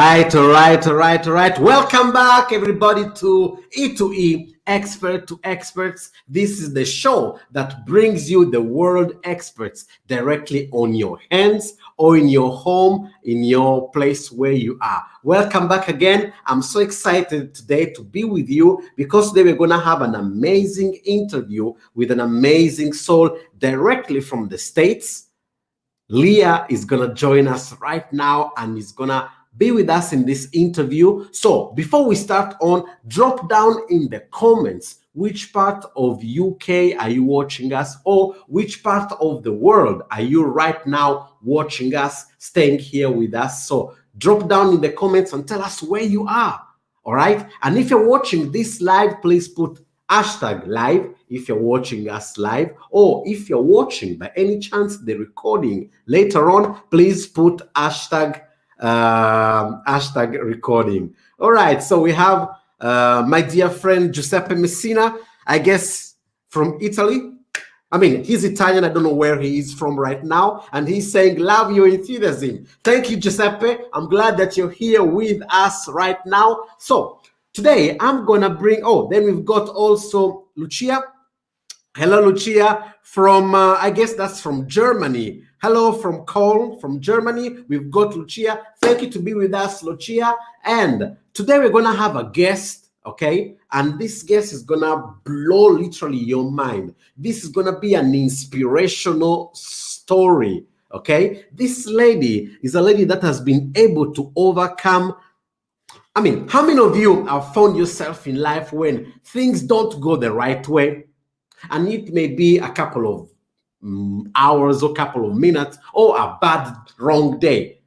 All right. Welcome back, everybody, to E2E, Expert to Experts. This is the show that brings you the world experts directly on your hands or in your home, in your place where you are. Welcome back again. I'm so excited today to be with you because today we're going to have an amazing interview with an amazing soul directly from the States. Lia is going to join us right now and is going to be with us in this interview. So before we start on, drop down in the comments which part of UK are you watching us, or which part of the world are you right now watching us, staying here with us. So drop down in the comments and tell us where you are. All right. And if you're watching this live, please put #live if you're watching us live, or if you're watching by any chance the recording later on, please put hashtag recording. All right, so we have my dear friend Giuseppe Messina, I guess from Italy. I mean, he's Italian. I don't know where he is from right now. And he's saying, love your enthusiasm. Thank you, Giuseppe. I'm glad that you're here with us right now. So today I'm going to bring, then we've got also Lucia. Hello, Lucia from, I guess that's from Germany. Hello from Cologne, from Germany. We've got Lucia. Thank you to be with us, Lucia. And today we're going to have a guest, okay? And this guest is going to blow literally your mind. This is going to be an inspirational story, okay? This lady is a lady that has been able to overcome. I mean, how many of you have found yourself in life when things don't go the right way? And it may be a couple of hours or couple of minutes or a bad, wrong day.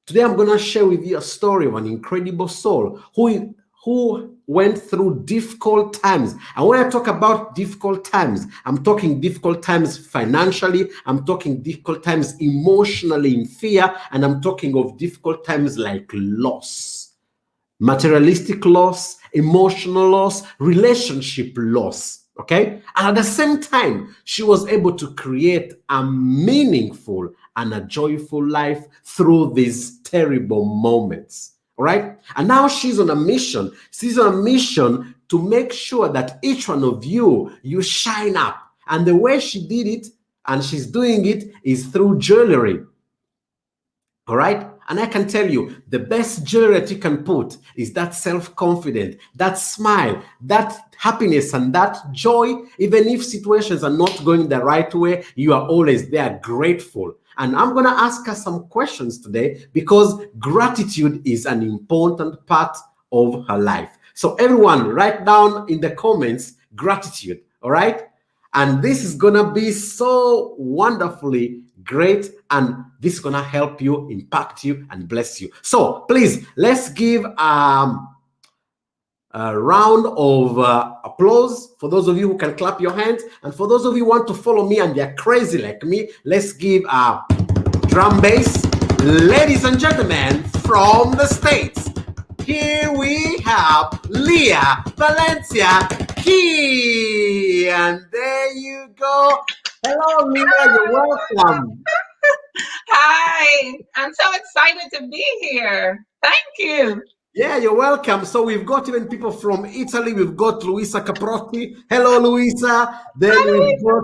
Today, I'm going to share with you a story of an incredible soul who went through difficult times. And when I talk about difficult times, I'm talking difficult times financially, I'm talking difficult times emotionally in fear, and I'm talking of difficult times like loss, materialistic loss, emotional loss, relationship loss. Okay. And at the same time, she was able to create a meaningful and a joyful life through these terrible moments. All right. And now she's on a mission. She's on a mission to make sure that each one of you shine up. And the way she did it, and she's doing it, is through jewelry. All right. And I can tell you, the best jewelry that you can put is that self-confidence, that smile, that happiness, and that joy. Even if situations are not going the right way, you are always there grateful. And I'm going to ask her some questions today because gratitude is an important part of her life. So everyone, write down in the comments gratitude. All right. And this is going to be so wonderfully great, and this is going to help you, impact you, and bless you. So please, let's give a round of applause for those of you who can clap your hands, and for those of you who want to follow me and they're crazy like me, let's give a drum bass. Ladies and gentlemen, from the States, here we have Lia Valencia Key, and there you go. Hello, Lia, you're welcome. Hi, I'm so excited to be here. Thank you. Yeah, you're welcome. So we've got even people from Italy. We've got Luisa Caprotti. Hello, Luisa. Then we've got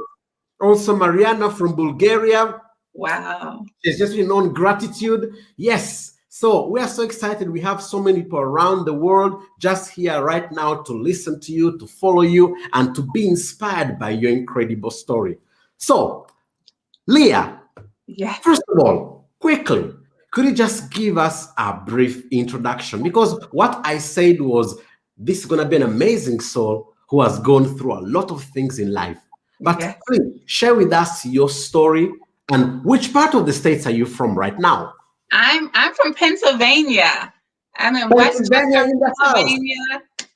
also Mariana from Bulgaria. Wow. She's just been on gratitude. Yes. So we are so excited. We have so many people around the world just here right now to listen to you, to follow you, and to be inspired by your incredible story. So, Lia, yes. First of all, quickly, could you just give us a brief introduction? Because what I said was, this is going to be an amazing soul who has gone through a lot of things in life. But please share with us your story and which part of the States are you from right now? I'm from Pennsylvania. I'm in Westchester, Pennsylvania.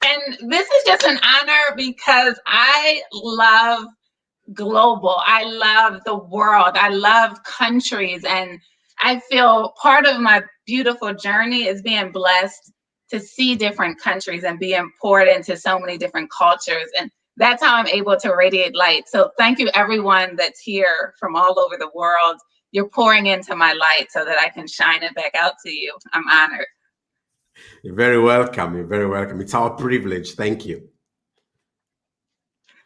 And this is just an honor because I love global. I love the world. I love countries. And I feel part of my beautiful journey is being blessed to see different countries and being poured into so many different cultures. And that's how I'm able to radiate light. So thank you, everyone that's here from all over the world. You're pouring into my light so that I can shine it back out to you. I'm honored. You're very welcome. You're very welcome. It's our privilege. Thank you.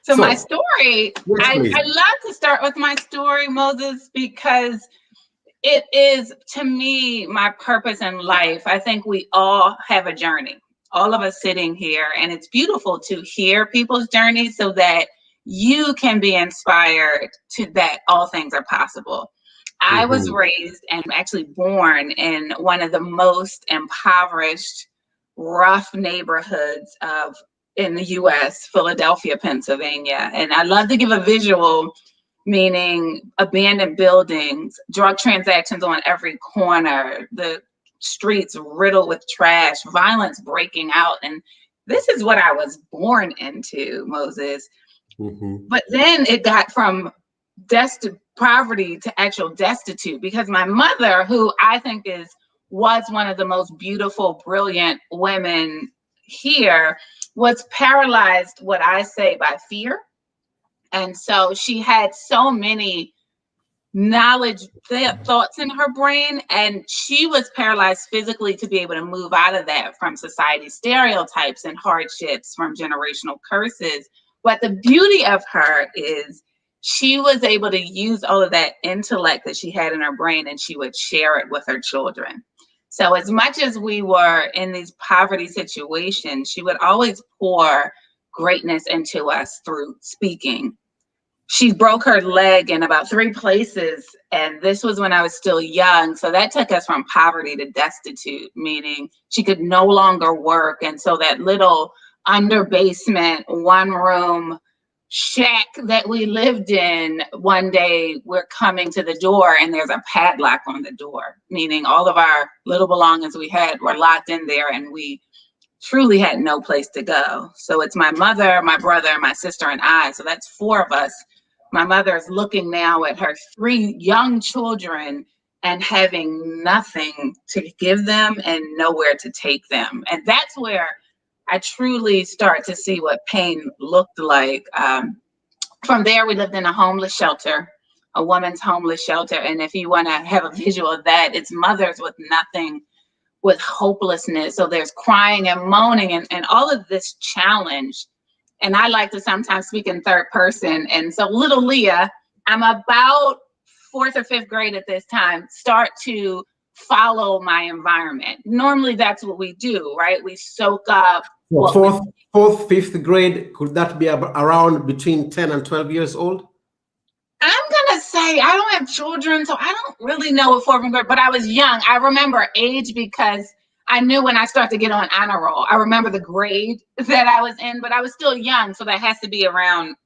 So my story, yes, I love to start with my story, Moses, because it is, to me, my purpose in life. I think we all have a journey, all of us sitting here, and it's beautiful to hear people's journeys so that you can be inspired to that all things are possible. I was raised and actually born in one of the most impoverished, rough neighborhoods in the US, Philadelphia, Pennsylvania. And I love to give a visual, meaning abandoned buildings, drug transactions on every corner, the streets riddled with trash, violence breaking out. And this is what I was born into, Moses. But then it got from poverty to actual destitute, because my mother, who I think was one of the most beautiful, brilliant women here, was paralyzed, what I say, by fear. And so she had so many knowledge thoughts in her brain, and she was paralyzed physically to be able to move out of that, from society's stereotypes and hardships, from generational curses. But the beauty of her is she was able to use all of that intellect that she had in her brain, and she would share it with her children. So as much as we were in these poverty situations, she would always pour greatness into us through speaking. She broke her leg in about 3 places, and this was when I was still young. So that took us from poverty to destitute, meaning she could no longer work. And so that little under basement, 1-room shack that we lived in, one day we're coming to the door and there's a padlock on the door, meaning all of our little belongings we had were locked in there, and we truly had no place to go. So it's my mother, my brother, my sister, and I. So that's 4 of us. My mother is looking now at her 3 young children and having nothing to give them and nowhere to take them. And that's where I truly start to see what pain looked like. From there, we lived in a homeless shelter, a woman's homeless shelter. And if you want to have a visual of that, it's mothers with nothing, with hopelessness. So there's crying and moaning and all of this challenge. And I like to sometimes speak in third person. And so little Lia, I'm about 4th or 5th grade at this time, start to follow my environment. Normally that's what we do, right? We soak up. Well, 4th, 5th grade, could that be around between 10 and 12 years old? I'm gonna say, I don't have children, so I don't really know what 4th grade, but I was young. I remember age because I knew when I started to get on honor roll. I remember the grade that I was in, but I was still young, so that has to be around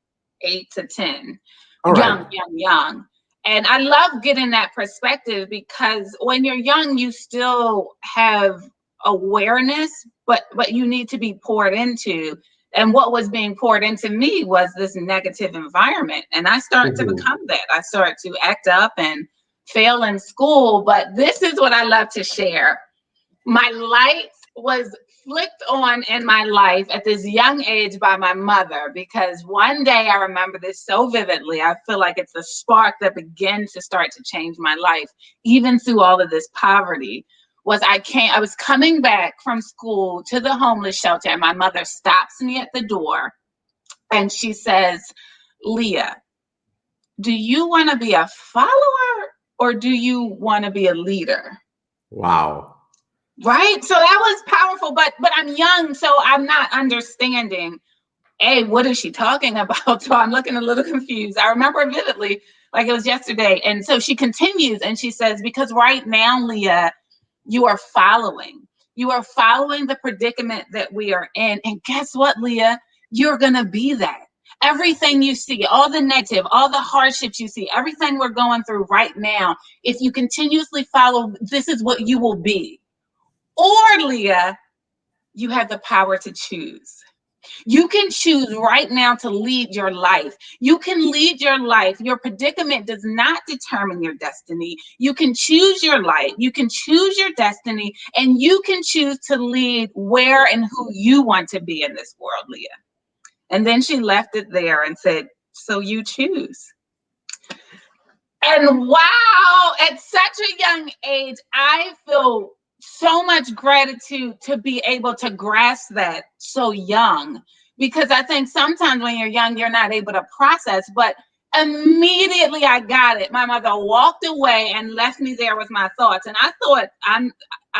8 to 10. Young. And I love getting that perspective, because when you're young, you still have awareness, but you need to be poured into. And what was being poured into me was this negative environment. And I started to become that. I started to act up and fail in school. But this is what I love to share. My light was flicked on in my life at this young age by my mother, because one day, I remember this so vividly. I feel like it's a spark that began to start to change my life, even through all of this poverty. I was coming back from school to the homeless shelter, and my mother stops me at the door and she says, "Lia, do you want to be a follower or do you want to be a leader?" Wow. Right? So that was powerful, but I'm young, so I'm not understanding, what is she talking about? So I'm looking a little confused. I remember vividly, like it was yesterday. And so she continues and she says, "Because right now, Lia, you are following the predicament that we are in. And guess what, Lia? You're going to be that. Everything you see, all the negative, all the hardships you see, everything we're going through right now, if you continuously follow, this is what you will be. Or, Lia, you have the power to choose. You can choose right now to lead your life. You can lead your life. Your predicament does not determine your destiny. You can choose your life. You can choose your destiny, and you can choose to lead where and who you want to be in this world, Lia." And then she left it there and said, "So you choose." And wow, at such a young age, I feel so much gratitude to be able to grasp that so young, because I think sometimes when you're young, you're not able to process, but immediately I got it. My mother walked away and left me there with my thoughts. And I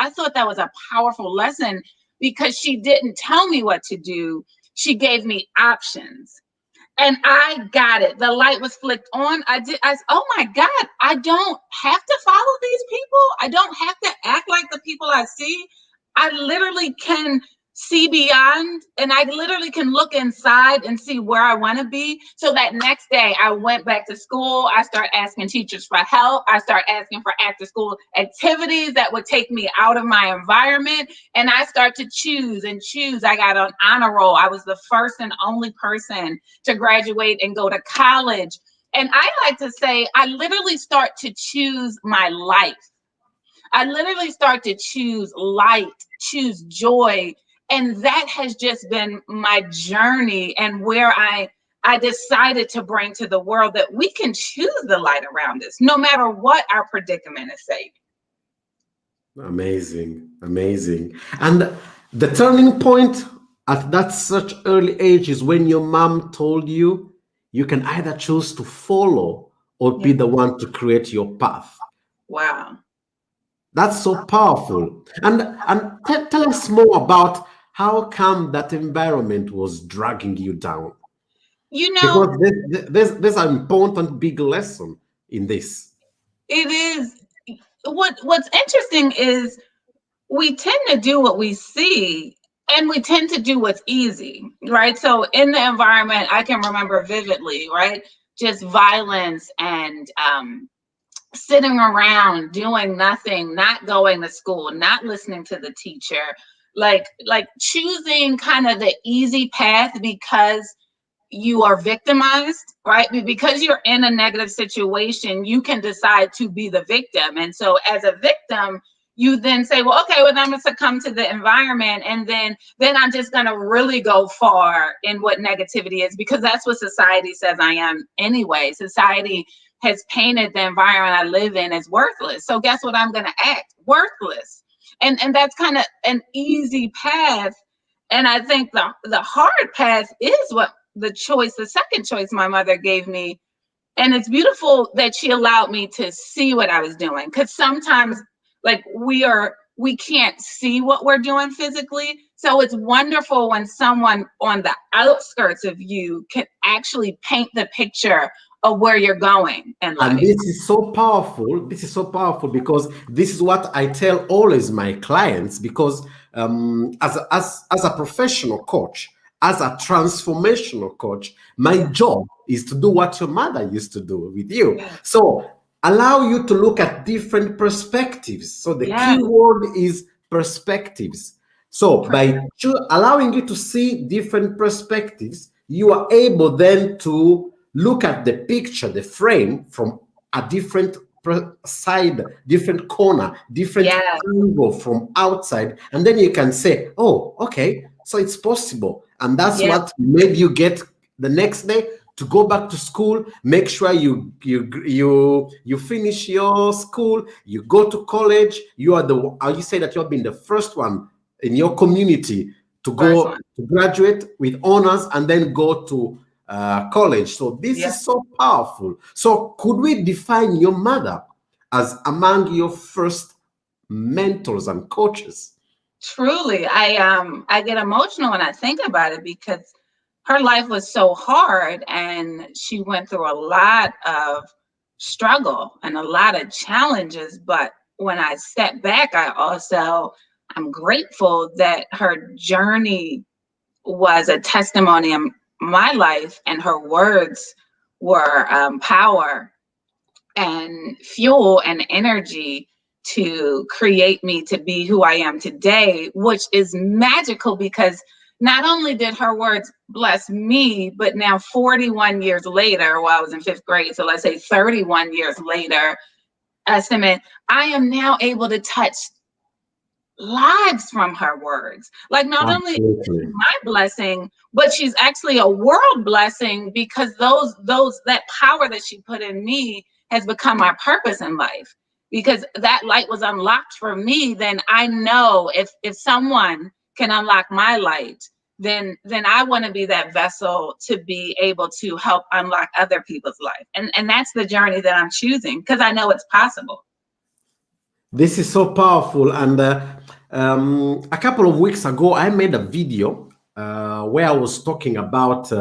thought that was a powerful lesson, because she didn't tell me what to do. She gave me options. And I got it. The light was flicked on. Oh my God, I don't have to follow these people. I don't have to act like the people I see. I literally can see beyond, and I literally can look inside and see where I want to be. So that next day I went back to school. I started asking teachers for help. I started asking for after school activities that would take me out of my environment. And I started to choose and choose. I got an honor roll. I was the first and only person to graduate and go to college. And I like to say, I literally start to choose my life. I literally start to choose light, choose joy. And that has just been my journey, and where I decided to bring to the world that we can choose the light around us, no matter what our predicament is saying. Amazing, amazing. And the turning point at that such early age is when your mom told you you can either choose to follow or be the one to create your path. Wow. That's so powerful. And tell us more about how come that environment was dragging you down. You know, because there's an important big lesson in this. It is. What's interesting is we tend to do what we see, and we tend to do what's easy, right? So in the environment, I can remember vividly, right? Just violence and sitting around doing nothing, not going to school, not listening to the teacher, like choosing kind of the easy path because you are victimized, right? Because you're in a negative situation, you can decide to be the victim. And so as a victim, you then say, well, okay, well, I'm going to succumb to the environment. And then I'm just going to really go far in what negativity is, because that's what society says I am anyway. Society has painted the environment I live in as worthless. So guess what I'm going to act? Worthless. And that's kind of an easy path. And I think the hard path is what the second choice my mother gave me. And it's beautiful that she allowed me to see what I was doing. Because sometimes like we can't see what we're doing physically. So it's wonderful when someone on the outskirts of you can actually paint the picture of where you're going in life. And this is so powerful. This is so powerful because this is what I tell always my clients, because as a professional coach, as a transformational coach, my job is to do what your mother used to do with you. So allow you to look at different perspectives. So the key word is perspectives. So by allowing you to see different perspectives, you are able then to look at the picture, the frame, from a different side, different corner, different angle from outside. And then you can say, oh, okay, so it's possible. And that's what made you get the next day to go back to school. Make sure you finish your school, you go to college. You say that you have been the first one in your community to go to graduate with honors and then go to college. So this is so powerful. So could we define your mother as among your first mentors and coaches? Truly, I get emotional when I think about it, because her life was so hard and she went through a lot of struggle and a lot of challenges. But when I step back, I'm grateful that her journey was a testimony in my life, and her words were power and fuel and energy to create me to be who I am today, which is magical, because not only did her words bless me, but now 41 years later, while I was in 5th grade, so let's say 31 years later, I am now able to touch lives from her words. Like, not only my blessing, but she's actually a world blessing, because that power that she put in me has become my purpose in life. because that light was unlocked for me, then I know if someone can unlock my light, then I want to be that vessel to be able to help unlock other people's life. And that's the journey that I'm choosing, because I know it's possible. This is so powerful. And a couple of weeks ago, I made a video where I was talking about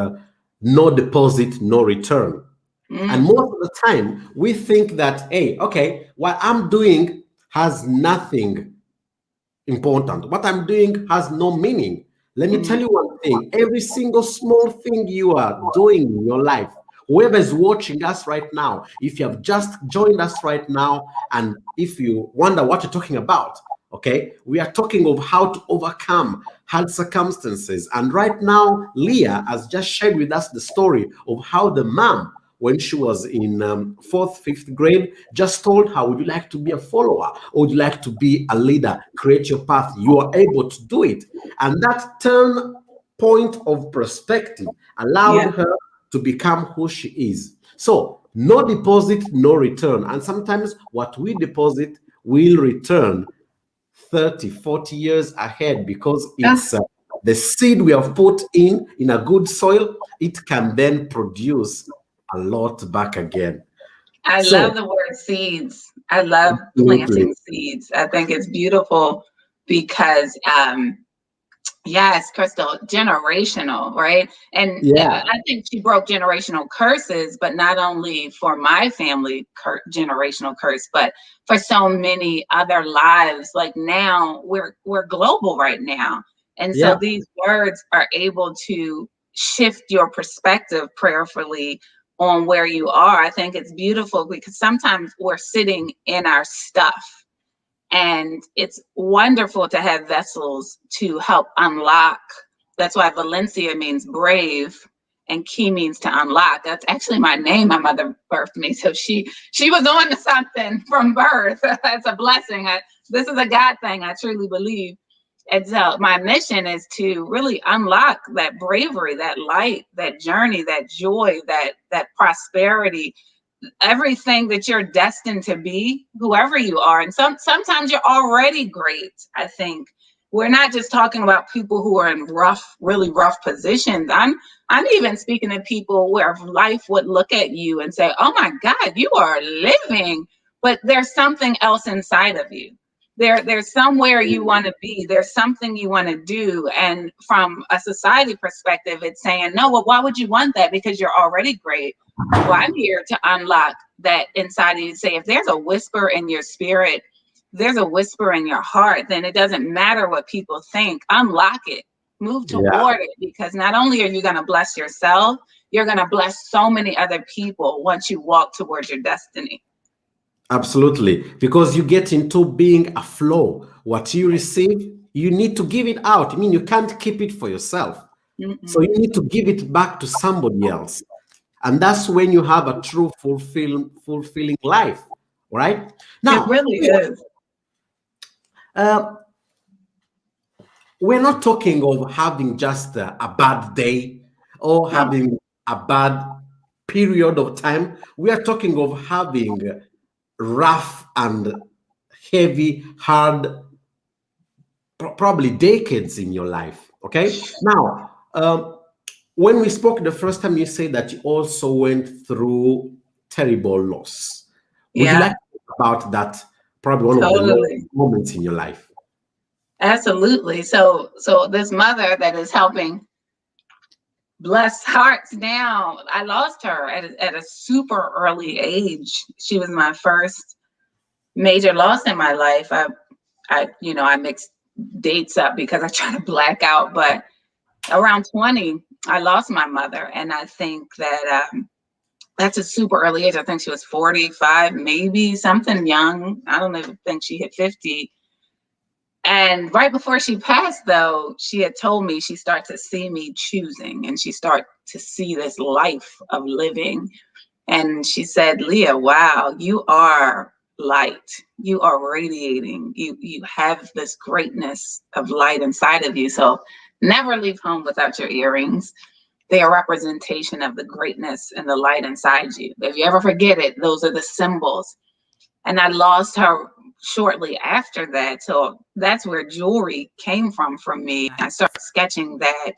no deposit, no return. And most of the time, we think that, hey, okay, what I'm doing has nothing important. What I'm doing has no meaning. Let me tell you one thing. Every single small thing you are doing in your life, whoever is watching us right now, if you have just joined us right now, and if you wonder what we're talking about, okay, we are talking of how to overcome hard circumstances. And right now, Lia has just shared with us the story of how the mom, when she was in 4th, 5th grade, just told her, would you like to be a follower, or would you like to be a leader? Create your path. You are able to do it. And that turn point of perspective allowed her to become who she is. So no deposit, no return. And sometimes what we deposit will return 30, 40 years ahead, because it's the seed we have put in a good soil. It can then produce a lot back again. I love the word seeds. I love planting seeds. I think it's beautiful because, yes, Crystal, generational, right? And I think she broke generational curses, but not only for my family generational curse, but for so many other lives. Like now we're global right now. And so these words are able to shift your perspective prayerfully on where you are. I think it's beautiful because sometimes we're sitting in our stuff, and it's wonderful to have vessels to help unlock. That's why Valencia means brave and Key means to unlock. That's actually my name. My mother birthed me. So she was on to something from birth. That's a blessing. This is a God thing, I truly believe. And so my mission is to really unlock that bravery, that light, that journey, that joy, that prosperity, everything that you're destined to be, whoever you are. And sometimes you're already great. I think we're not just talking about people who are in really rough positions. I'm even speaking to people where life would look at you and say, oh my God, you are living, but there's something else inside of you. There's somewhere you want to be. There's something you want to do. And from a society perspective, it's saying, no, well, why would you want that? Because you're already great. Well, I'm here to unlock that inside of you. Say, if there's a whisper in your spirit, there's a whisper in your heart, then it doesn't matter what people think. Unlock it. Move toward it, because not only are you going to bless yourself, you're going to bless so many other people once you walk towards your destiny. Absolutely, because you get into being a flow. What you receive, you need to give it out. I mean, you can't keep it for yourself. So you need to give it back to somebody else. And that's when you have a true fulfilling life, right? Now, it really is. We're not talking of having just a bad day or having a bad period of time. We are talking of having rough and heavy, hard, probably decades in your life. Okay. Now, when we spoke the first time, you said that you also went through terrible loss. Would you like to talk about that? Probably one of the lowest moments in your life. Absolutely. So this mother that is helping bless hearts now, I lost her at a super early age. She was my first major loss in my life. I mixed dates up because I try to black out, but around 20, I lost my mother. And I think that that's a super early age. I think she was 45, maybe something young. I don't even think she hit 50. And right before she passed, though, she had told me she started to see me choosing, and she started to see this life of living. And she said, Lia, wow, you are light. You are radiating. You have this greatness of light inside of you. So never leave home without your earrings. They are a representation of the greatness and the light inside you. If you ever forget it, those are the symbols. and I lost her shortly after that. So that's where jewelry came from for me. I started sketching that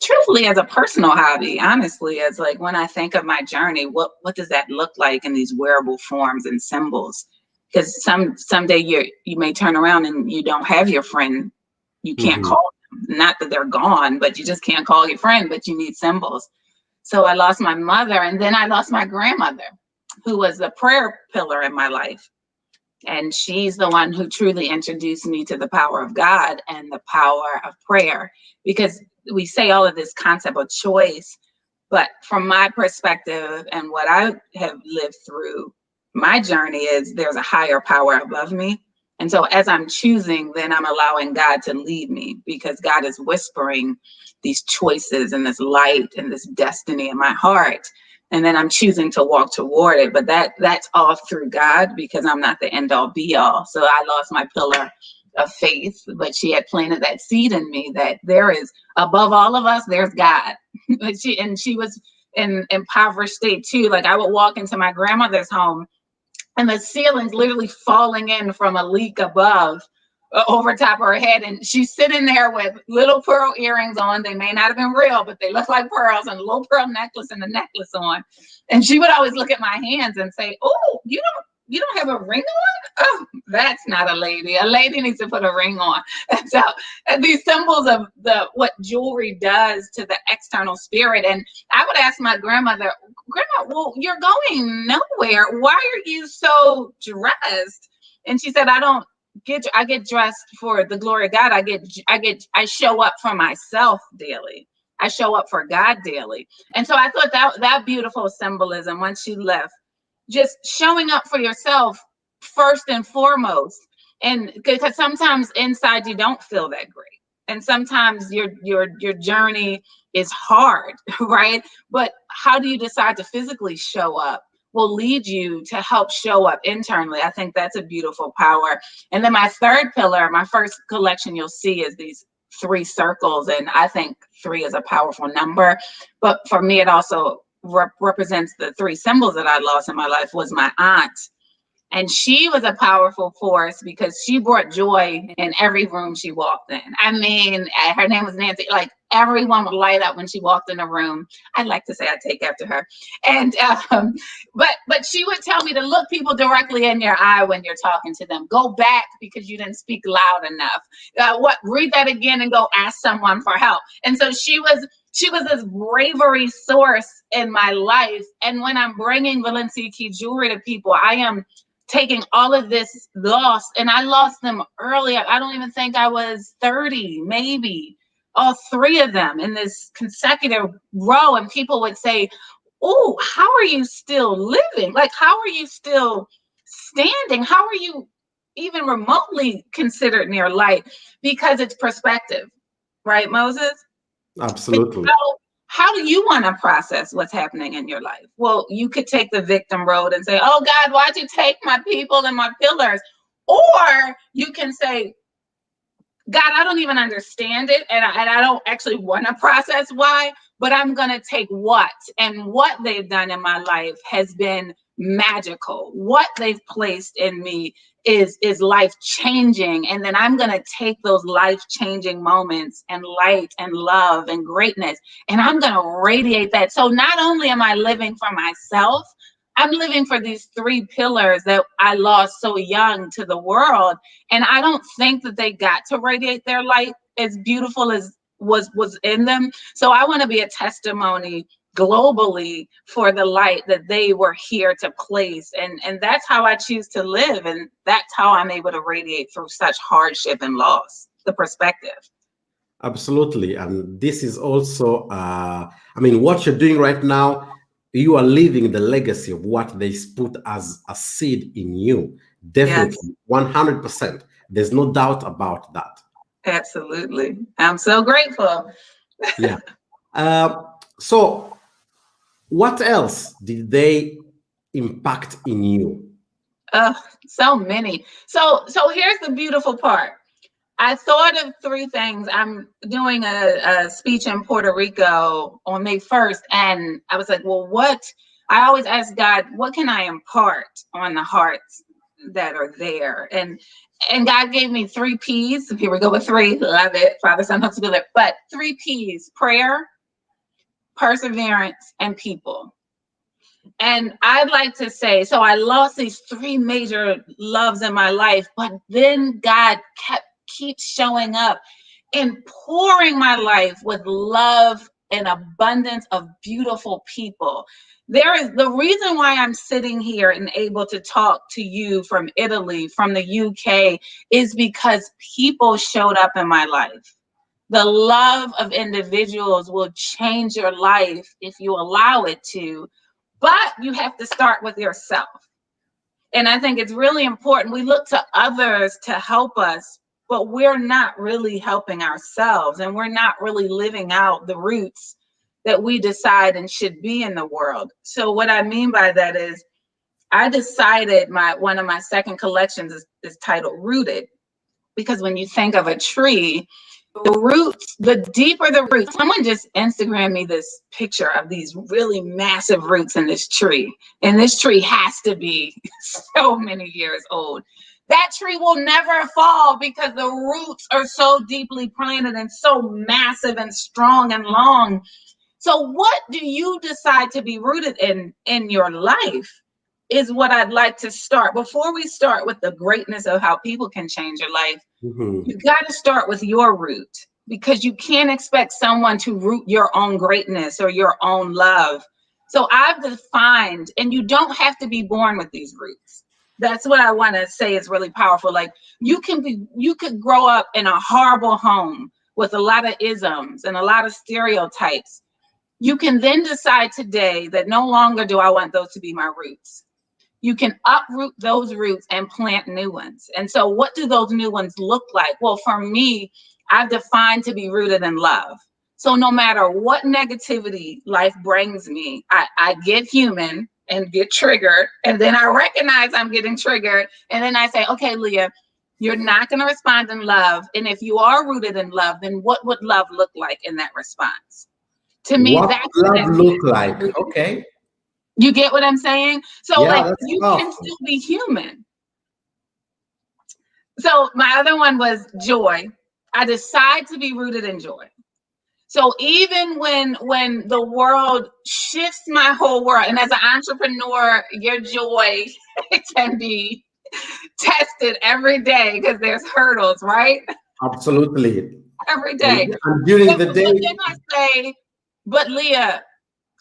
truthfully as a personal hobby, honestly, as like when I think of my journey, what does that look like in these wearable forms and symbols? Because someday you may turn around and you don't have your friend. You can't call them. Not that they're gone, but you just can't call your friend, but you need symbols. So I lost my mother, and then I lost my grandmother, who was a prayer pillar in my life. And she's the one who truly introduced me to the power of God and the power of prayer. Because we say all of this concept of choice, but from my perspective and what I have lived through, my journey is there's a higher power above me. And so as I'm choosing, then I'm allowing God to lead me, because God is whispering these choices and this light and this destiny in my heart. And then I'm choosing to walk toward it. But that's all through God, because I'm not the end all be all. So I lost my pillar of faith, but she had planted that seed in me that there is above all of us, there's God. she was in impoverished state too. Like I would walk into my grandmother's home and the ceiling's literally falling in from a leak above over top of her head. And she's sitting there with little pearl earrings on. They may not have been real, but they look like pearls, and a little pearl necklace and a necklace on. And she would always look at my hands and say, "Oh, you don't have a ring on? Oh, that's not a lady. A lady needs to put a ring on." And so these symbols of what jewelry does to the external spirit. And I would ask my grandmother, "Grandma, well, you're going nowhere. Why are you so dressed?" And she said, I get dressed for the glory of God. I show up for myself daily. I show up for God daily. And so I thought that beautiful symbolism, once she left, just showing up for yourself first and foremost. And because sometimes inside you don't feel that great. And sometimes your journey is hard, right? But how do you decide to physically show up will lead you to help show up internally. I think that's a beautiful power. And then my third pillar, my first collection you'll see is these 3 circles. And I think 3 is a powerful number. But for me, it also represents the 3 symbols that I lost in my life. Was my aunt. And she was a powerful force because she brought joy in every room she walked in. I mean, her name was Nancy. Like everyone would light up when she walked in a room. I'd like to say I take after her. And but she would tell me to look people directly in your eye when you're talking to them. Go back because you didn't speak loud enough. Read that again and go ask someone for help. And so she was this bravery source in my life. And when I'm bringing Valencia Key jewelry to people, I am taking all of this loss, and I lost them early. I don't even think I was 30, maybe all 3 of them in this consecutive row. And people would say, "Oh, how are you still living? Like, how are you still standing? How are you even remotely considered near light?" Because it's perspective, right, Moses? Absolutely. How do you want to process what's happening in your life? Well, you could take the victim road and say, "Oh God, why'd you take my people and my pillars?" Or you can say, "God, I don't even understand it. And I don't actually want to process why, but I'm going to take what they've done in my life has been magical. What they've placed in me is life changing. And then I'm going to take those life changing moments and light and love and greatness, and I'm going to radiate that." So not only am I living for myself, I'm living for these 3 pillars that I lost so young to the world. And I don't think that they got to radiate their light as beautiful as was in them. So I want to be a testimony globally for the light that they were here to place. And that's how I choose to live. And that's how I'm able to radiate through such hardship and loss, the perspective. Absolutely. And this is also, what you're doing right now, you are leaving the legacy of what they put as a seed in you. Definitely, yes. 100%. There's no doubt about that. Absolutely. I'm so grateful. Yeah. So what else did they impact in you? So many. So here's the beautiful part. I thought of 3 things. I'm doing a speech in Puerto Rico on May 1st. And I was like, well, I always ask God, what can I impart on the hearts that are there. And God gave me 3 P's. So here we go with 3. Love it. Father, Son, Holy Spirit. But 3 P's: prayer, perseverance, and people. And I'd like to say, so I lost these 3 major loves in my life, but then God keeps showing up and pouring my life with love and abundance of beautiful people. There is the reason why I'm sitting here and able to talk to you from Italy, from the UK, is because people showed up in my life. The love of individuals will change your life if you allow it to, but you have to start with yourself. And I think it's really important. We look to others to help us, but we're not really helping ourselves, and we're not really living out the roots that we decide and should be in the world. So what I mean by that is, I decided one of my second collections is titled Rooted, because when you think of a tree, the roots, the deeper the roots. Someone just Instagrammed me this picture of these really massive roots in this tree. And this tree has to be so many years old. That tree will never fall because the roots are so deeply planted and so massive and strong and long. So what do you decide to be rooted in your life is what I'd like to start. Before we start with the greatness of how people can change your life, you got to start with your root, because you can't expect someone to root your own greatness or your own love. So I've defined, and you don't have to be born with these roots. That's what I want to say is really powerful. Like you could grow up in a horrible home with a lot of isms and a lot of stereotypes. You can then decide today that no longer do I want those to be my roots. You can uproot those roots and plant new ones. And so what do those new ones look like? Well, for me, I've defined to be rooted in love. So no matter what negativity life brings me, I get human and get triggered. And then I recognize I'm getting triggered. And then I say, okay, Lia, you're not going to respond in love. And if you are rooted in love, then what would love look like in that response? To me, what that's love look like. Okay. You get what I'm saying? So yeah, like you can still be human. So my other one was joy. I decide to be rooted in joy. So even when the world shifts my whole world, and as an entrepreneur, your joy can be tested every day because there's hurdles, right? Absolutely. Every day. And during the day. But then I say, but Lia,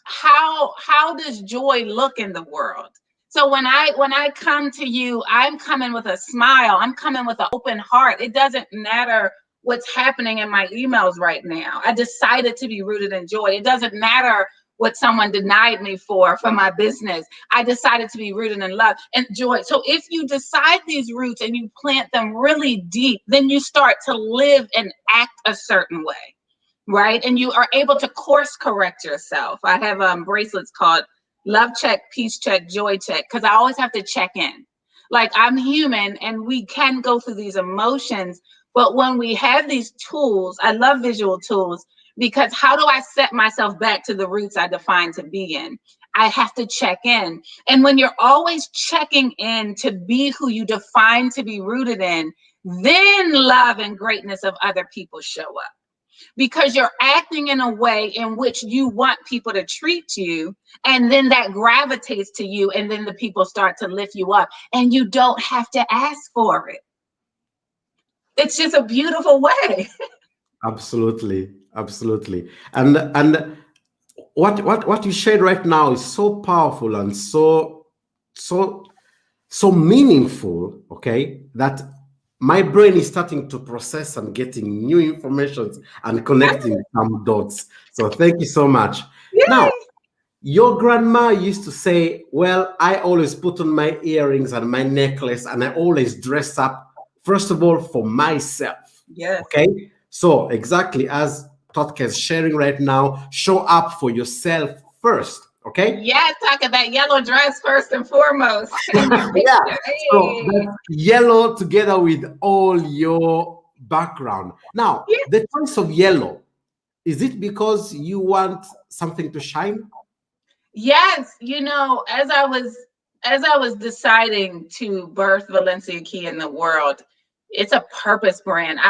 how does joy look in the world? So when I come to you, I'm coming with a smile. I'm coming with an open heart. It doesn't matter what's happening in my emails right now. I decided to be rooted in joy. It doesn't matter what someone denied me for my business. I decided to be rooted in love and joy. So if you decide these roots and you plant them really deep, then you start to live and act a certain way. Right? And you are able to course correct yourself. I have bracelets called love check, peace check, joy check, because I always have to check in. Like I'm human and we can go through these emotions, but when we have these tools, I love visual tools, because how do I set myself back to the roots I define to be in? I have to check in. And when you're always checking in to be who you define to be rooted in, then love and greatness of other people show up. Because you're acting in a way in which you want people to treat you, and then that gravitates to you, and then the people start to lift you up, and you don't have to ask for it. It's just a beautiful way. Absolutely, absolutely. And what you shared right now is so powerful and so meaningful, okay, that my brain is starting to process and getting new information and connecting some dots. So thank you so much. Yay. Now, your grandma used to say, well, I always put on my earrings and my necklace, and I always dress up, first of all, for myself. Yes. Okay. So exactly as Totke is sharing right now, show up for yourself first. Okay. Yes, talk about yellow dress first and foremost. Yeah. So that's yellow together with all your background. Now, the choice of yellow, is it because you want something to shine? Yes. You know, as I was as I was deciding to birth Valencia Key in the world, it's a purpose brand.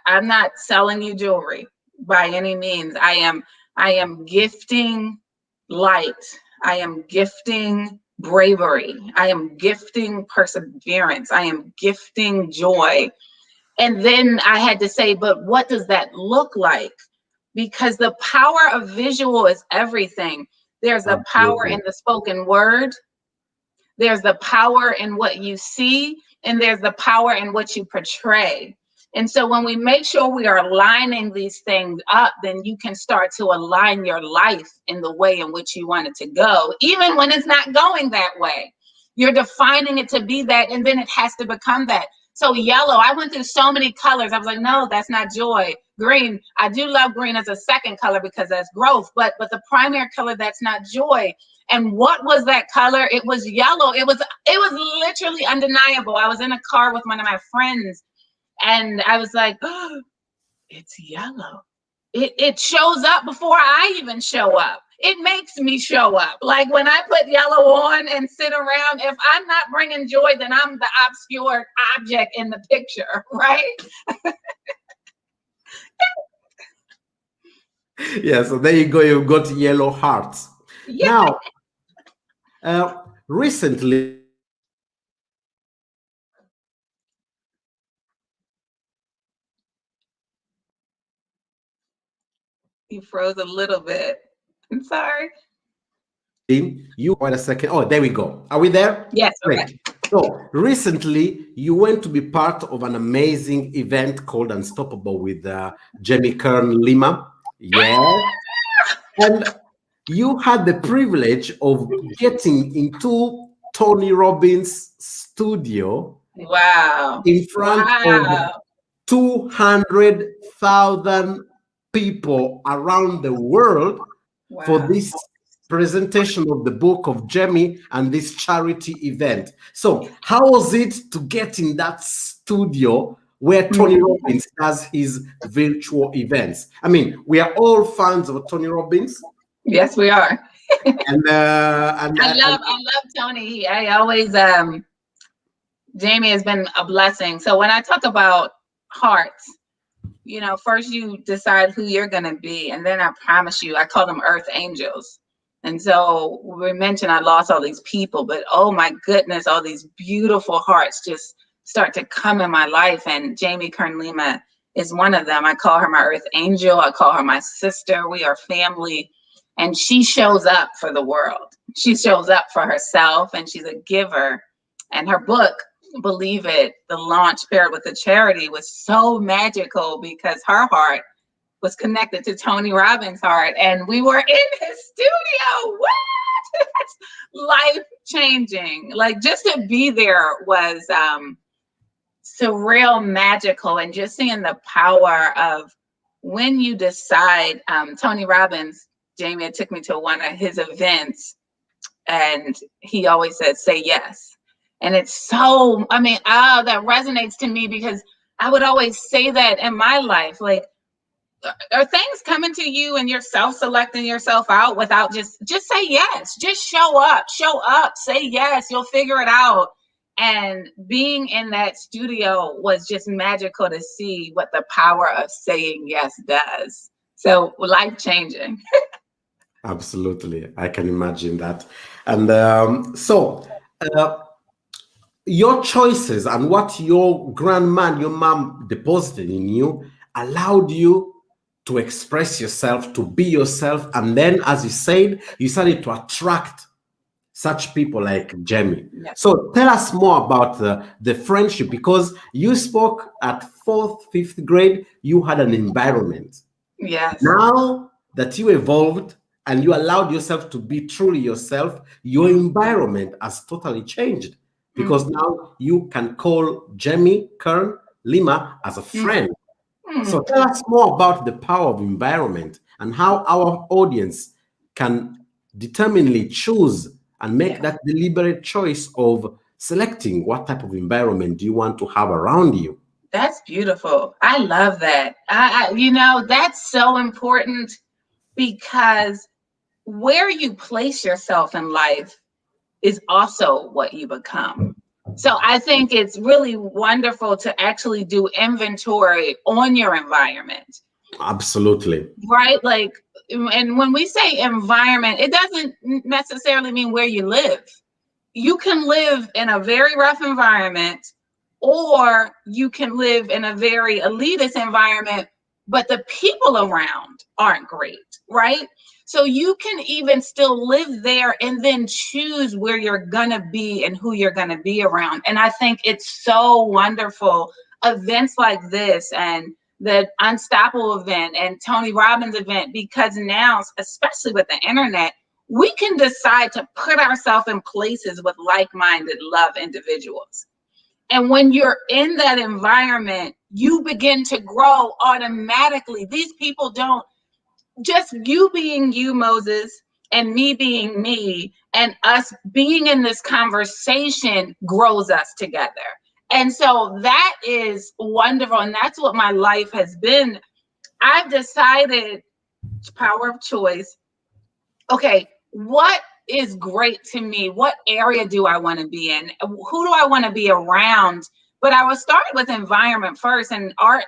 I'm not selling you jewelry by any means. I am gifting light. I am gifting bravery. I am gifting perseverance. I am gifting joy. And then I had to say, but what does that look like? Because the power of visual is everything. There's a power in the spoken word. There's the power in what you see, and there's the power in what you portray. And so when we make sure we are aligning these things up, then you can start to align your life in the way in which you want it to go, even when it's not going that way. You're defining it to be that, and then it has to become that. So yellow, I went through so many colors. I was like, no, that's not joy. Green, I do love green as a second color because that's growth, but the primary color, that's not joy. And what was that color? It was yellow. It was literally undeniable. I was in a car with one of my friends, and I was like, oh, it's yellow. It shows up before I even show up. It makes me show up. Like when I put yellow on and sit around, if I'm not bringing joy, then I'm the obscure object in the picture, right? Yeah, so there you go. You've got yellow hearts. Yeah. Now, recently, you froze a little bit. I'm sorry. You wait a second. Oh, there we go. Are we there? Yes. Great. Okay. So recently, you went to be part of an amazing event called Unstoppable with Jamie Kern Lima. Yeah. And you had the privilege of getting into Tony Robbins' studio. Wow. In front of 200,000 people around the world for this presentation of the book of Jamie and this charity event. So how was it to get in that studio where Tony Robbins does his virtual events? I mean, we are all fans of Tony Robbins. Yes, we are. and I love Tony. I always Jamie has been a blessing. So when I talk about hearts, you know, first you decide who you're going to be, and then I promise you, I call them earth angels. And so we mentioned I lost all these people, but oh my goodness, all these beautiful hearts just start to come in my life. And Jamie Kern Lima is one of them. I call her my earth angel. I call her my sister. We are family. And she shows up for the world. She shows up for herself, and she's a giver. And her book, Believe It, the launch paired with the charity, was so magical because her heart was connected to Tony Robbins' heart, and we were in his studio. What? That's life-changing. Like, just to be there was surreal, magical, and just seeing the power of when you decide. Tony Robbins, Jamie, it took me to one of his events, and he always said, say yes. And it's so, I mean, that resonates to me because I would always say that in my life, like, are things coming to you and you're self-selecting yourself out without just say yes, just show up, say yes, you'll figure it out. And being in that studio was just magical to see what the power of saying yes does. So life-changing. Absolutely. I can imagine that. And your choices and what your grandma and your mom deposited in you allowed you to express yourself, to be yourself. And then, as you said, you started to attract such people like Jamie. Yes. So tell us more about the friendship, because you spoke at 4th, 5th grade, you had an environment. Yes. Now that you evolved and you allowed yourself to be truly yourself, your environment has totally changed, because now you can call Jamie Kern Lima as a friend. So tell us more about the power of environment and how our audience can determinedly choose and make that deliberate choice of selecting what type of environment do you want to have around you. That's beautiful. I love that. You know, that's so important, because where you place yourself in life is also what you become. So I think it's really wonderful to actually do inventory on your environment. Absolutely. Right? Like, and when we say environment, it doesn't necessarily mean where you live. You can live in a very rough environment, or you can live in a very elitist environment, but the people around aren't great, right? So you can even still live there and then choose where you're gonna be and who you're gonna be around. And I think it's so wonderful, events like this and the Unstoppable event and Tony Robbins event, because now, especially with the internet, we can decide to put ourselves in places with like-minded love individuals. And when you're in that environment, you begin to grow automatically. These people don't, just you being you, Moses, and me being me, and us being in this conversation grows us together. And so that is wonderful. And that's what my life has been. I've decided, power of choice. Okay, what is great to me? What area do I want to be in? Who do I want to be around? But I was starting with environment first, and art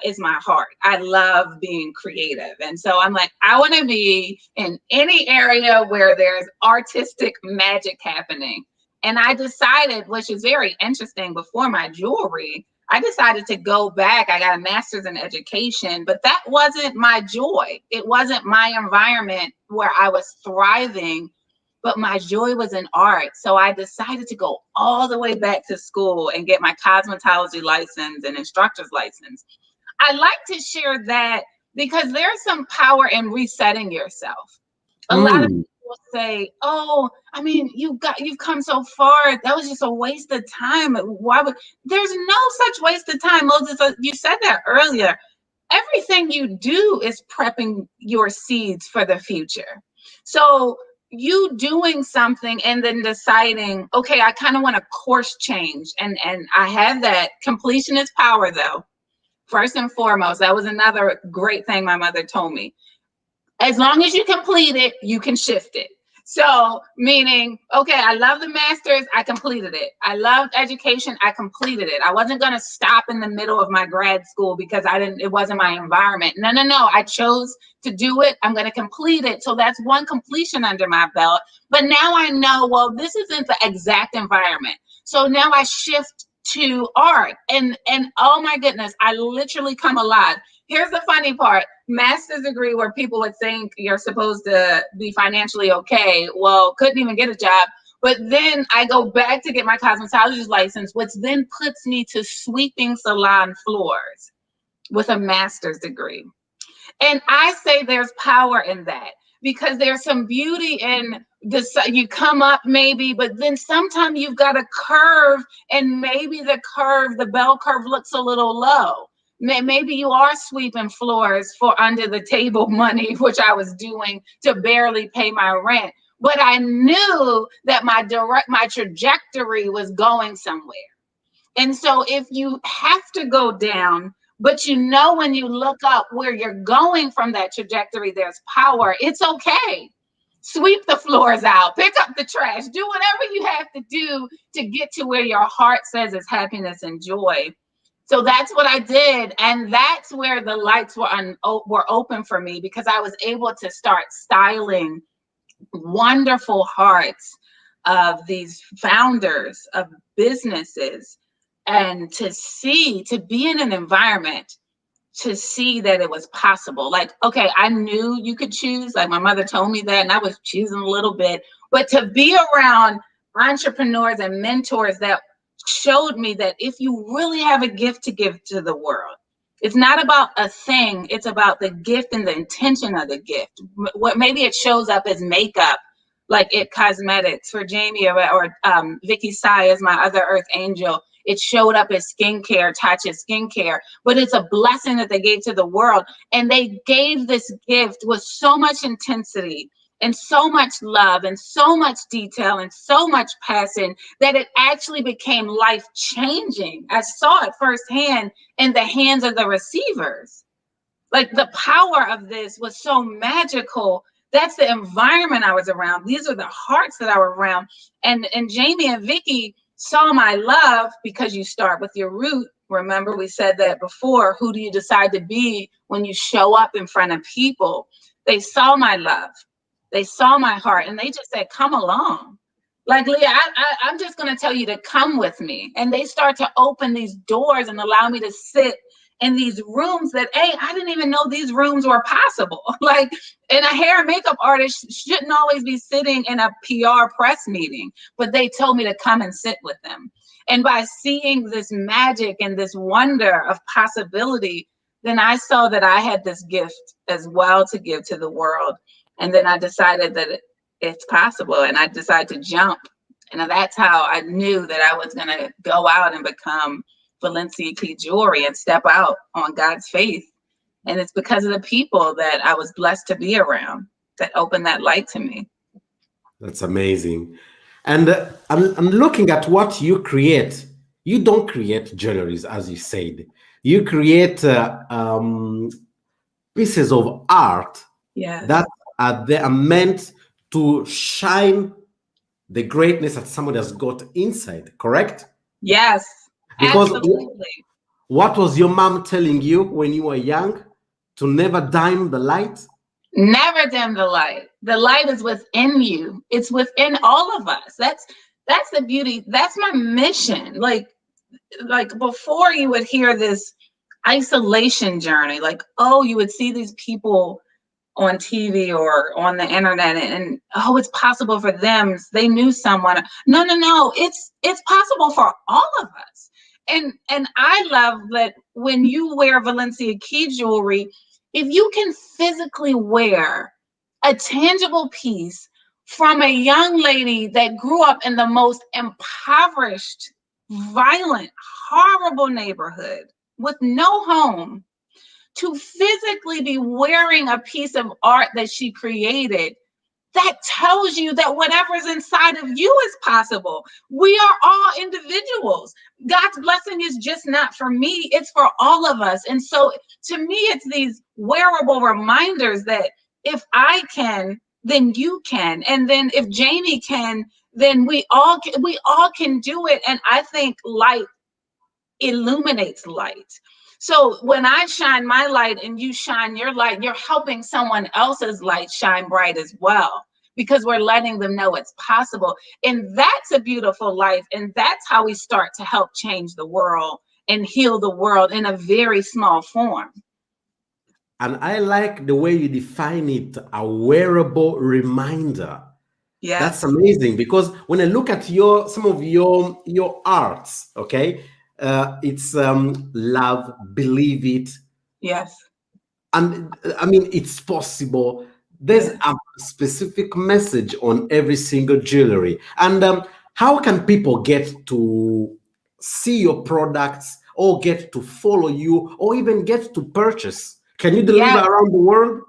is my heart. I love being creative. And so I'm like, I want to be in any area where there's artistic magic happening. And I decided, which is very interesting, before my jewelry, I decided to go back. I got a master's in education, but that wasn't my joy. It wasn't my environment where I was thriving, but my joy was in art. So I decided to go all the way back to school and get my cosmetology license and instructor's license. I like to share that because there's some power in resetting yourself. A lot of people say, "Oh, I mean, you've come so far. That was just a waste of time. Why would?" There's no such waste of time, Moses. You said that earlier. Everything you do is prepping your seeds for the future. So you doing something and then deciding, okay, I kind of want a course change, and I have that. Completion is power, though. First and foremost, that was another great thing my mother told me. As long as you complete it, you can shift it. So meaning, okay, I love the master's, I completed it. I loved education, I completed it. I wasn't going to stop in the middle of my grad school because it wasn't my environment. No. I chose to do it. I'm going to complete it. So that's one completion under my belt. But now I know, well, this isn't the exact environment. So now I shift to art, and oh my goodness, I literally come alive. Here's the funny part. Master's degree, where people would think you're supposed to be financially okay. Well, couldn't even get a job. But then I go back to get my cosmetologist license, which then puts me to sweeping salon floors with a master's degree. And I say there's power in that, because there's some beauty in this. You come up maybe, but then sometimes you've got a curve, and maybe the bell curve looks a little low. Maybe you are sweeping floors for under the table money, which I was doing to barely pay my rent. But I knew that my trajectory was going somewhere. And so if you have to go down, but you know when you look up where you're going from that trajectory, there's power. It's okay. Sweep the floors out, pick up the trash, do whatever you have to do to get to where your heart says is happiness and joy. So that's what I did. And that's where the lights were open for me, because I was able to start styling wonderful hearts of these founders of businesses, and to be in an environment to see that it was possible. Like, okay, I knew you could choose, like my mother told me that, and I was choosing a little bit, but to be around entrepreneurs and mentors that showed me that if you really have a gift to give to the world, it's not about a thing, it's about the gift and the intention of the gift. What maybe it shows up as makeup, like It Cosmetics for Jamie, or Vicky Sai is my other earth angel. It showed up as skincare, Tatcha skincare, but it's a blessing that they gave to the world. And they gave this gift with so much intensity and so much love and so much detail and so much passion that it actually became life-changing. I saw it firsthand in the hands of the receivers. Like, the power of this was so magical That's the environment I was around. These are the hearts that I were around. And Jamie and Vicky saw my love, because you start with your root. Remember, we said that before. Who do you decide to be when you show up in front of people? They saw my love. They saw my heart, and they just said, come along. Like, Leah, I'm just going to tell you to come with me. And they start to open these doors and allow me to sit in these rooms that, hey, I didn't even know these rooms were possible. Like, and a hair and makeup artist shouldn't always be sitting in a PR press meeting, but they told me to come and sit with them. And by seeing this magic and this wonder of possibility, then I saw that I had this gift as well to give to the world. And then I decided that it's possible, and I decided to jump. And that's how I knew that I was going to go out and become Valencia Key Jewelry and step out on God's faith. And it's because of the people that I was blessed to be around that opened that light to me. That's amazing. And I'm looking at what you create. You don't create jewelries, as you said. You create pieces of art that they are meant to shine the greatness that somebody has got inside, correct? Yes, because absolutely. What was your mom telling you when you were young? To never dim the light? Never dim the light. The light is within you. It's within all of us. That's the beauty. That's my mission. Like before, you would hear this isolation journey. Like, oh, you would see these people on TV or on the internet, and oh, it's possible for them. They knew someone. No. It's possible for all of us. And I love that when you wear Valencia Key jewelry, if you can physically wear a tangible piece from a young lady that grew up in the most impoverished, violent, horrible neighborhood with no home, to physically be wearing a piece of art that she created, that tells you that whatever's inside of you is possible. We are all individuals. God's blessing is just not for me, it's for all of us. And so to me, it's these wearable reminders that if I can, then you can. And then if Jamie can, then we all can do it. And I think light illuminates light. So when I shine my light and you shine your light, you're helping someone else's light shine bright as well, because we're letting them know it's possible. And that's a beautiful life. And that's how we start to help change the world and heal the world in a very small form. And I like the way you define it, a wearable reminder. Yeah, that's amazing, because when I look at some of your arts, okay, it's love, believe it. Yes. And I mean, it's possible. There's a specific message on every single jewelry. And how can people get to see your products, or get to follow you, or even get to purchase? Can you deliver around the world?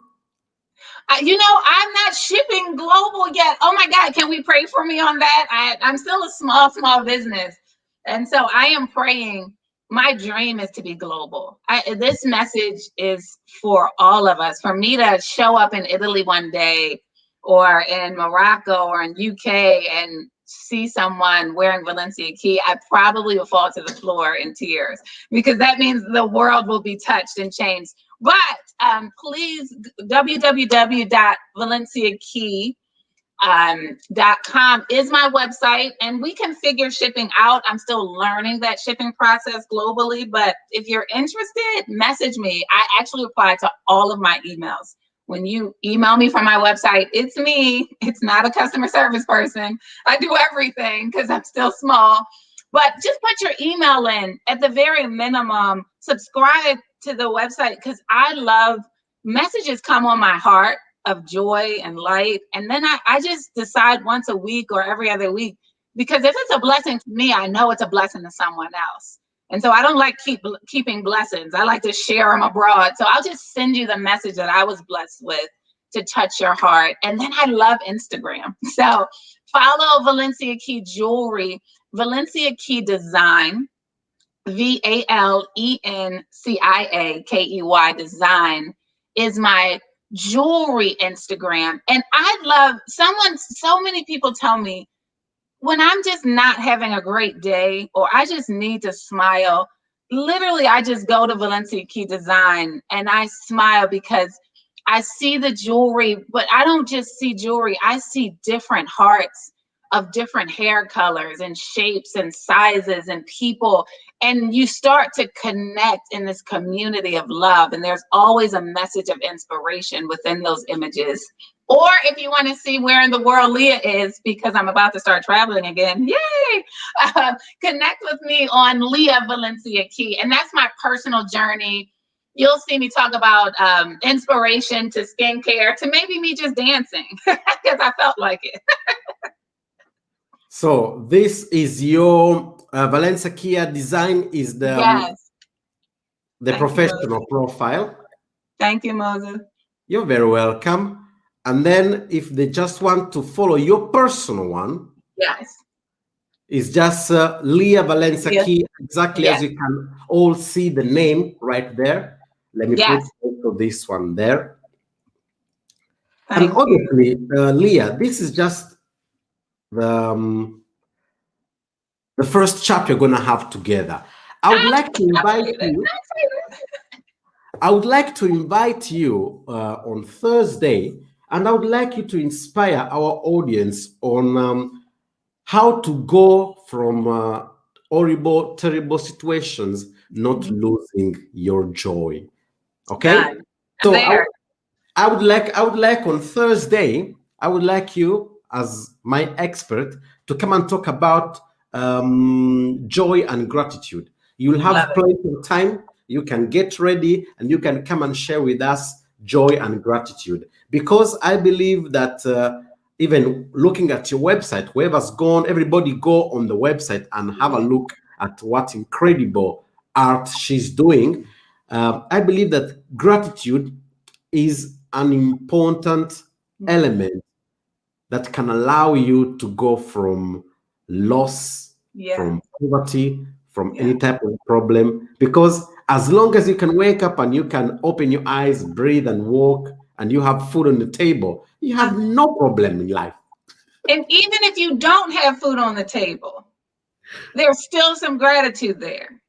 You know, I'm not shipping global yet. Oh my God, can we pray for me on that? I'm still a small business. And so I am praying. My dream is to be global. This message is for all of us. For me to show up in Italy one day, or in Morocco, or in UK, and see someone wearing Valencia Key, I probably will fall to the floor in tears, because that means the world will be touched and changed. But please, www.valenciakey.com is my website, and we can figure shipping out. I'm still learning that shipping process globally, but if you're interested, message me. I actually reply to all of my emails. When you email me from my website, it's me. It's not a customer service person. I do everything because I'm still small. But just put your email in. At the very minimum, subscribe to the website, because I love messages come on my heart of joy and light. And then I just decide once a week or every other week, because if it's a blessing to me, I know it's a blessing to someone else. And so I don't like keeping blessings. I like to share them abroad. So I'll just send you the message that I was blessed with to touch your heart. And then I love Instagram. So follow Valencia Key Jewelry, Valencia Key Design, VALENCIAKEY Design is my jewelry Instagram. And I love so many people tell me when I'm just not having a great day or I just need to smile, literally I just go to Valencia Key Design and I smile because I see the jewelry, but I don't just see jewelry. I see different hearts of different hair colors and shapes and sizes and people. And you start to connect in this community of love. And there's always a message of inspiration within those images. Or if you want to see where in the world Lia is, because I'm about to start traveling again, yay! Connect with me on Lia Valencia Key. And that's my personal journey. You'll see me talk about inspiration to skincare to maybe me just dancing because I felt like it. So this is your Valencia Key Design is the yes. The professional profile. Thank you, Moses. You're very welcome. And then if they just want to follow your personal one, yes, it's just Lia Valencia Key, exactly as you can all see the name right there. Let me put also this one there. And obviously, Lia, this is just the first chat you're going to have together. I would like to invite you. I would like to invite you on Thursday, and I would like you to inspire our audience on how to go from horrible, terrible situations, not losing your joy. Okay? So I would like on Thursday, I would like you as my expert to come and talk about joy and gratitude. You'll have plenty of time. You can get ready and you can come and share with us joy and gratitude. Because I believe that even looking at your website, whoever's gone, everybody go on the website and have a look at what incredible art she's doing. I believe that gratitude is an important element that can allow you to go from loss, from poverty, from any type of problem. Because as long as you can wake up and you can open your eyes, breathe and walk, and you have food on the table, you have no problem in life. And even if you don't have food on the table, there's still some gratitude there.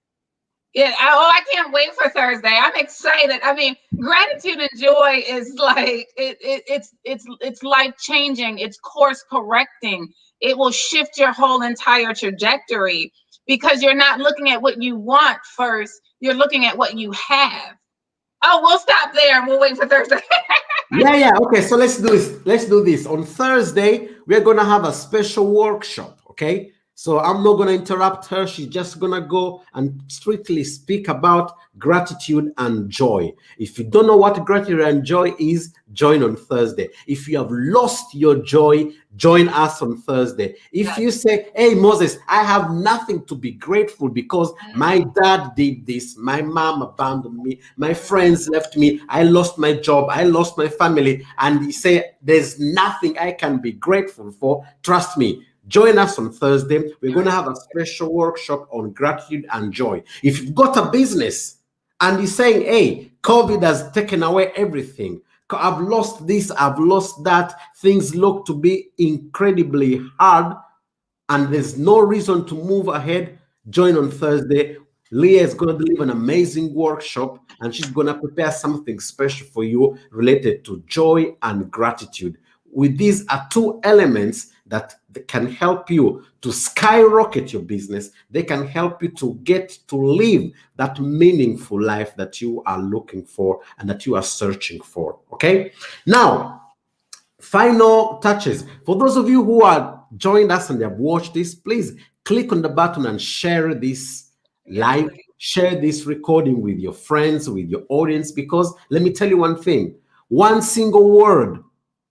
Yeah, I can't wait for Thursday. I'm excited. I mean, gratitude and joy is like it's life changing. It's course correcting. It will shift your whole entire trajectory because you're not looking at what you want first. You're looking at what you have. Oh, we'll stop there and we'll wait for Thursday. Yeah. Okay, so let's do this. Let's do this. On Thursday, we're gonna have a special workshop. Okay. So I'm not going to interrupt her. She's just going to go and strictly speak about gratitude and joy. If you don't know what gratitude and joy is, join on Thursday. If you have lost your joy, join us on Thursday. If you say, hey, Moses, I have nothing to be grateful because my dad did this, my mom abandoned me, my friends left me, I lost my job, I lost my family, and you say, there's nothing I can be grateful for, trust me, join us on Thursday. We're going to have a special workshop on gratitude and joy. If you've got a business and you're saying, hey, COVID has taken away everything. I've lost this, I've lost that. Things look to be incredibly hard and there's no reason to move ahead. Join on Thursday. Lia is going to deliver an amazing workshop and she's going to prepare something special for you related to joy and gratitude. With these are two elements that can help you to skyrocket your business. They can help you to get to live that meaningful life that you are looking for and that you are searching for. Okay. Now, final touches. For those of you who are joined us and have watched this, please click on the button and share this live. Share this recording with your friends, with your audience, because let me tell you one thing. One single word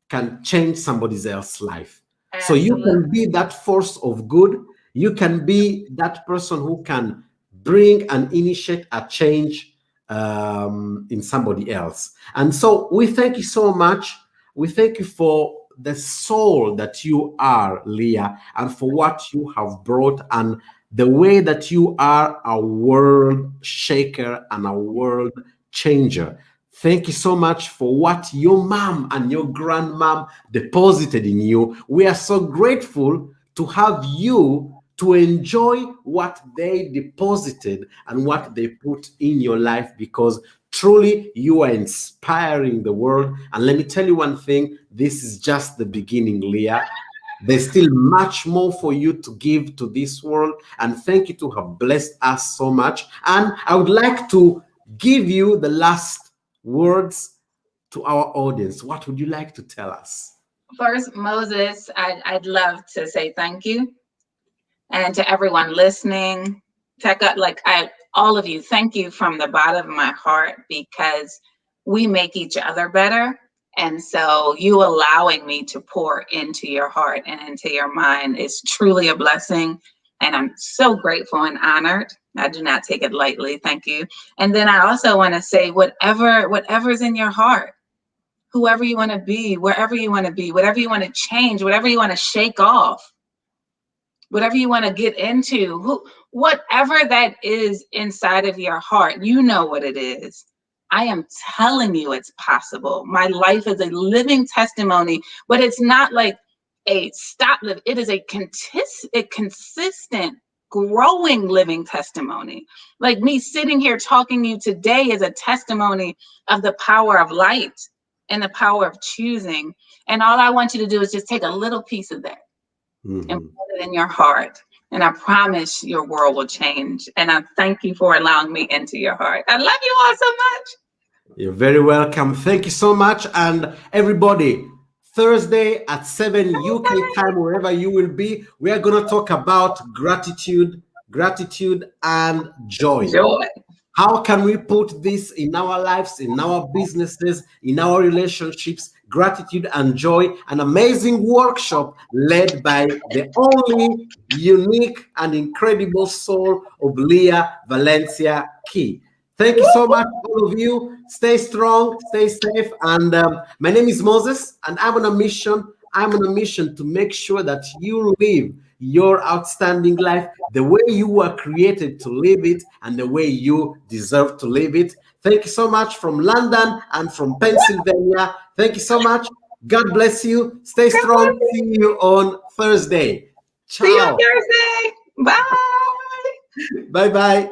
can change somebody else's life. Absolutely. So you can be that force of good. You can be that person who can bring and initiate a change in somebody else. And so we thank you so much. We thank you for the soul that you are, Lia, and for what you have brought and the way that you are a world shaker and a world changer. Thank you so much for what your mom and your grandmom deposited in you. We are so grateful to have you to enjoy what they deposited and what they put in your life, because truly you are inspiring the world. And let me tell you one thing, this is just the beginning, Lia. There's still much more for you to give to this world. And thank you to have blessed us so much. And I would like to give you the last words to our audience. What would you like to tell us? First, Moses, I'd love to say thank you. And to everyone listening, all of you, thank you from the bottom of my heart, because we make each other better. And so you allowing me to pour into your heart and into your mind is truly a blessing. And I'm so grateful and honored. I do not take it lightly. Thank you. And then I also want to say, whatever's in your heart, whoever you want to be, wherever you want to be, whatever you want to change, whatever you want to shake off, whatever you want to get into, whatever that is inside of your heart, you know what it is. I am telling you it's possible. My life is a living testimony, but it's not like a stop live. It is a consistent, growing living testimony. Like me sitting here talking to you today is a testimony of the power of light and the power of choosing. And all I want you to do is just take a little piece of that and put it in your heart. And I promise your world will change. And I thank you for allowing me into your heart. I love you all so much. You're very welcome. Thank you so much. And everybody, Thursday at 7 UK time, wherever you will be, we are going to talk about gratitude and joy. How can we put this in our lives, in our businesses, in our relationships? Gratitude and joy, an amazing workshop led by the only unique and incredible soul of Lia Valencia Key. Thank you so much, all of you. Stay strong, stay safe. And my name is Moses, and I'm on a mission. I'm on a mission to make sure that you live your outstanding life the way you were created to live it and the way you deserve to live it. Thank you so much from London and from Pennsylvania. Thank you so much. God bless you. Stay strong. See you on Thursday. Ciao. See you on Thursday. Bye. Bye-bye.